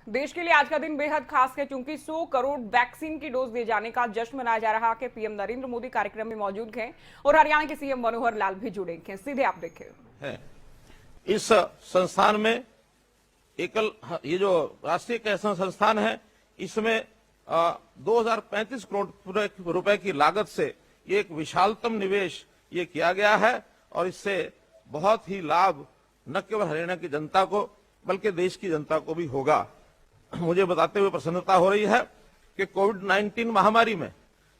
देश के लिए आज का दिन बेहद खास है क्योंकि 100 करोड़ वैक्सीन की डोज दिए जाने का जश्न मनाया जा रहा है। पीएम नरेंद्र मोदी कार्यक्रम में मौजूद हैं और हरियाणा के सीएम मनोहर लाल भी जुड़े हैं। सीधे आप देखें। इस संस्थान में एकल ये जो राष्ट्रीय कैंसर संस्थान है, इसमें 2035 करोड़ रुपए की लागत से ये एक विशालतम निवेश ये किया गया है और इससे बहुत ही लाभ न केवल हरियाणा की जनता को बल्कि देश की जनता को भी होगा। मुझे बताते हुए प्रसन्नता हो रही है कि कोविड-19 महामारी में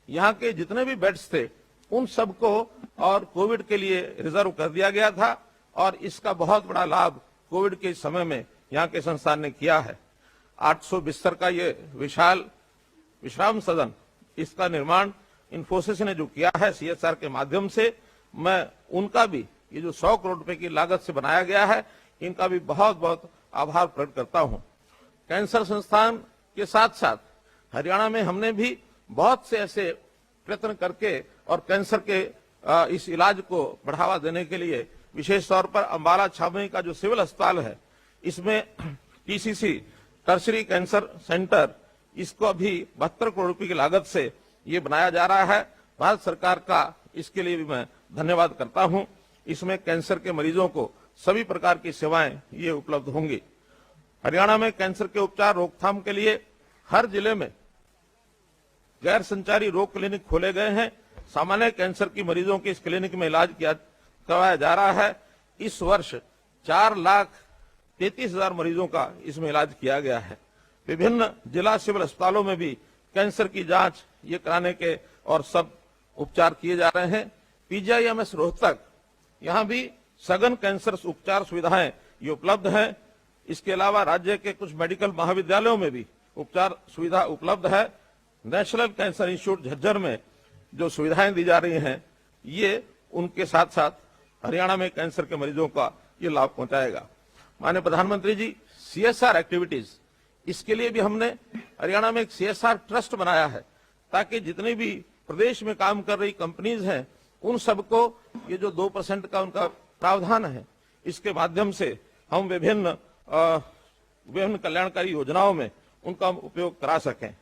यहाँ के जितने भी बेड्स थे उन सबको और कोविड के लिए रिजर्व कर दिया गया था और इसका बहुत बड़ा लाभ कोविड के समय में यहाँ के संस्थान ने किया है। 800 बिस्तर का ये विशाल विश्राम सदन, इसका निर्माण इन्फोसिस ने जो किया है सीएसआर के माध्यम से, मैं उनका भी ये जो 100 करोड़ रुपए की लागत से बनाया गया है, इनका भी बहुत बहुत आभार प्रकट करता हूं। कैंसर संस्थान के साथ साथ हरियाणा में हमने भी बहुत से ऐसे प्रयत्न करके और कैंसर के इस इलाज को बढ़ावा देने के लिए विशेष तौर पर अंबाला छावनी का जो सिविल अस्पताल है, इसमें टीसीसी टर्शरी कैंसर सेंटर, इसको अभी 72 करोड़ रुपए की लागत से ये बनाया जा रहा है। भारत सरकार का इसके लिए भी मैं धन्यवाद करता हूं। इसमें कैंसर के मरीजों को सभी प्रकार की सेवाएं ये उपलब्ध होंगी। हरियाणा में कैंसर के उपचार रोकथाम के लिए हर जिले में गैर संचारी रोग क्लिनिक खोले गए हैं। सामान्य कैंसर की मरीजों के इस क्लिनिक में इलाज करवाया जा रहा है। इस वर्ष 4,33,000 मरीजों का इसमें इलाज किया गया है। विभिन्न जिला सिविल अस्पतालों में भी कैंसर की जांच ये कराने के और सब उपचार किए जा रहे हैं। पीजीआईएमएस रोहतक, यहाँ भी सघन कैंसर उपचार सुविधाएं ये उपलब्ध हैं। इसके अलावा राज्य के कुछ मेडिकल महाविद्यालयों में भी उपचार सुविधा उपलब्ध है। नेशनल कैंसर इंस्टीट्यूट झज्जर में जो सुविधाएं दी जा रही हैं, ये उनके साथ साथ हरियाणा में कैंसर के मरीजों का ये लाभ पहुंचाएगा। माननीय प्रधानमंत्री जी, सीएसआर एक्टिविटीज, इसके लिए भी हमने हरियाणा में एक सीएसआर ट्रस्ट बनाया है ताकि जितनी भी प्रदेश में काम कर रही कंपनीज हैं उन सबको ये जो 2% का उनका प्रावधान है, इसके माध्यम से हम विभिन्न कल्याणकारी योजनाओं में उनका उपयोग करा सकें।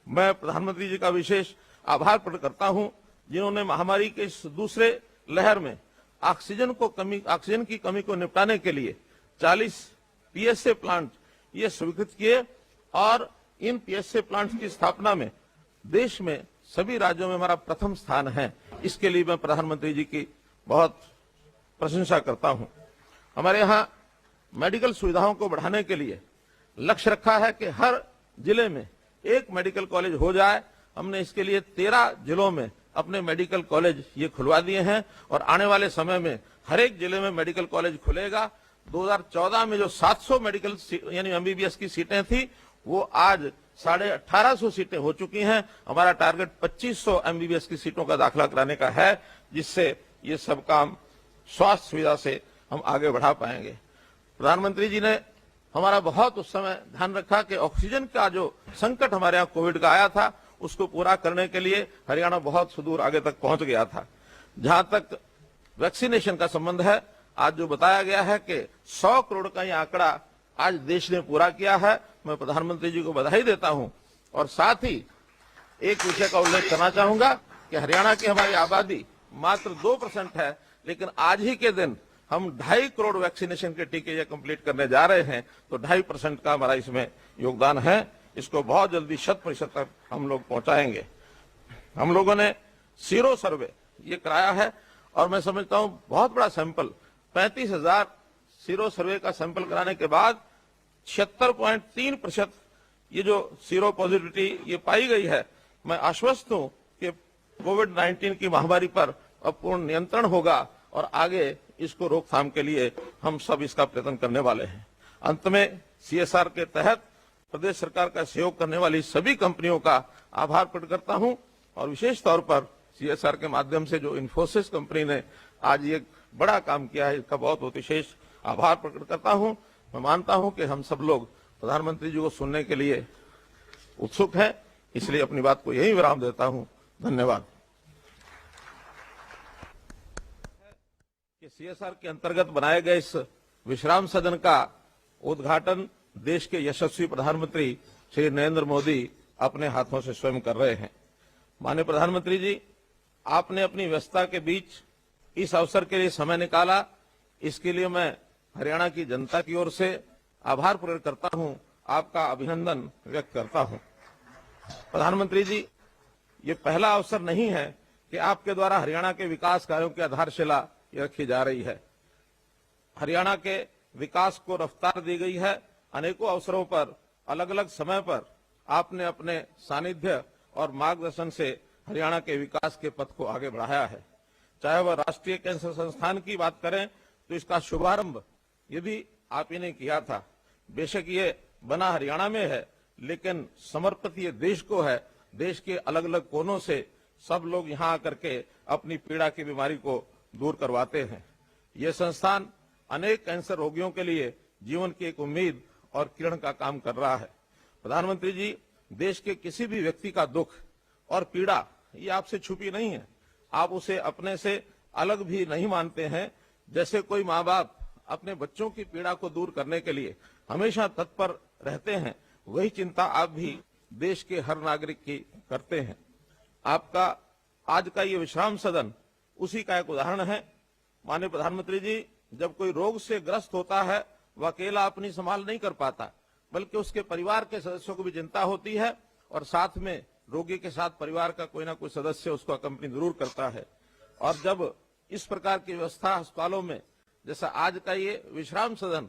मैं प्रधानमंत्री जी का विशेष आभार प्रकट करता हूं, जिन्होंने महामारी के इस दूसरे लहर में ऑक्सीजन की कमी को निपटाने के लिए 40 पीएसए प्लांट ये स्वीकृत किए और इन पीएसए प्लांट की स्थापना में देश में सभी राज्यों में हमारा प्रथम स्थान है। इसके लिए मैं प्रधानमंत्री जी की बहुत प्रशंसा करता हूं। हमारे यहाँ मेडिकल सुविधाओं को बढ़ाने के लिए लक्ष्य रखा है कि हर जिले में एक मेडिकल कॉलेज हो जाए। हमने इसके लिए 13 जिलों में अपने मेडिकल कॉलेज ये खुलवा दिए हैं और आने वाले समय में हर एक जिले में मेडिकल कॉलेज खुलेगा। 2014 में जो 700 मेडिकल यानी एमबीबीएस की सीटें थी, वो आज 1850 सीटें हो चुकी हैं। हमारा टारगेट 2500 एमबीबीएस की सीटों का दाखिला कराने का है, जिससे ये सब काम स्वास्थ्य सुविधा से हम आगे बढ़ा पाएंगे। प्रधानमंत्री जी ने हमारा बहुत उस समय ध्यान रखा कि ऑक्सीजन का जो संकट हमारे यहाँ कोविड का आया था, उसको पूरा करने के लिए हरियाणा बहुत सुदूर आगे तक पहुंच गया था। जहां तक वैक्सीनेशन का संबंध है, आज जो बताया गया है कि 100 करोड़ का ये आंकड़ा आज देश ने पूरा किया है, मैं प्रधानमंत्री जी को बधाई देता हूं। और साथ ही एक विषय का उल्लेख करना चाहूंगा कि हरियाणा की हमारी आबादी मात्र 2% है, लेकिन आज ही के दिन हम 2.5 करोड़ वैक्सीनेशन के टीके ये कंप्लीट करने जा रहे हैं, तो 2.5% का हमारा इसमें योगदान है। इसको बहुत जल्दी 100% तक हम लोग पहुंचाएंगे। हम लोगों ने सीरो सर्वे ये कराया है और मैं समझता हूं बहुत बड़ा सैंपल, 35,000 सीरो सर्वे का सैंपल कराने के बाद 76.3% ये जो सीरो पॉजिटिविटी ये पाई गई है। मैं आश्वस्त हूं कि कोविड-19 की महामारी पर अब पूर्ण नियंत्रण होगा और आगे इसको रोकथाम के लिए हम सब इसका प्रयत्न करने वाले हैं। अंत में सीएसआर के तहत प्रदेश सरकार का सहयोग करने वाली सभी कंपनियों का आभार प्रकट करता हूं और विशेष तौर पर सीएसआर के माध्यम से जो इन्फोसिस कंपनी ने आज ये बड़ा काम किया है, इसका बहुत बहुत विशेष आभार प्रकट करता हूं। मैं मानता हूं कि हम सब लोग प्रधानमंत्री जी को सुनने के लिए उत्सुक हैं, इसलिए अपनी बात को यही विराम देता हूं। धन्यवाद। सीएसआर के अंतर्गत बनाए गए इस विश्राम सदन का उद्घाटन देश के यशस्वी प्रधानमंत्री श्री नरेंद्र मोदी अपने हाथों से स्वयं कर रहे हैं। माननीय प्रधानमंत्री जी, आपने अपनी व्यस्तता के बीच इस अवसर के लिए समय निकाला, इसके लिए मैं हरियाणा की जनता की ओर से आभार प्रकट करता हूं, आपका अभिनंदन व्यक्त करता हूं। प्रधानमंत्री जी, ये पहला अवसर नहीं है कि आपके द्वारा हरियाणा के विकास कार्यों की आधारशिला रखी जा रही है। हरियाणा के विकास को रफ्तार दी गई है। अनेकों अवसरों पर अलग अलग समय पर आपने अपने सानिध्य और मार्गदर्शन से हरियाणा के विकास के पथ को आगे बढ़ाया है। चाहे वह राष्ट्रीय कैंसर संस्थान की बात करें तो इसका शुभारंभ ये भी आप ही ने किया था। बेशक ये बना हरियाणा में है, लेकिन समर्पित ये देश को है। देश के अलग अलग कोनों से सब लोग यहाँ आकर के अपनी पीड़ा की बीमारी को दूर करवाते हैं। ये संस्थान अनेक कैंसर रोगियों के लिए जीवन की एक उम्मीद और किरण का काम कर रहा है। प्रधानमंत्री जी, देश के किसी भी व्यक्ति का दुख और पीड़ा ये आपसे छुपी नहीं है। आप उसे अपने से अलग भी नहीं मानते हैं। जैसे कोई माँ बाप अपने बच्चों की पीड़ा को दूर करने के लिए हमेशा तत्पर रहते हैं, वही चिंता आप भी देश के हर नागरिक की करते हैं। आपका आज का ये विश्राम सदन उसी का एक उदाहरण है। माननीय प्रधानमंत्री जी, जब कोई रोग से ग्रस्त होता है, वह अकेला अपनी संभाल नहीं कर पाता, बल्कि उसके परिवार के सदस्यों को भी चिंता होती है और साथ में रोगी के साथ परिवार का कोई ना कोई सदस्य उसको अकम्पनी जरूर करता है। और जब इस प्रकार की व्यवस्था अस्पतालों में, जैसा आज का ये विश्राम सदन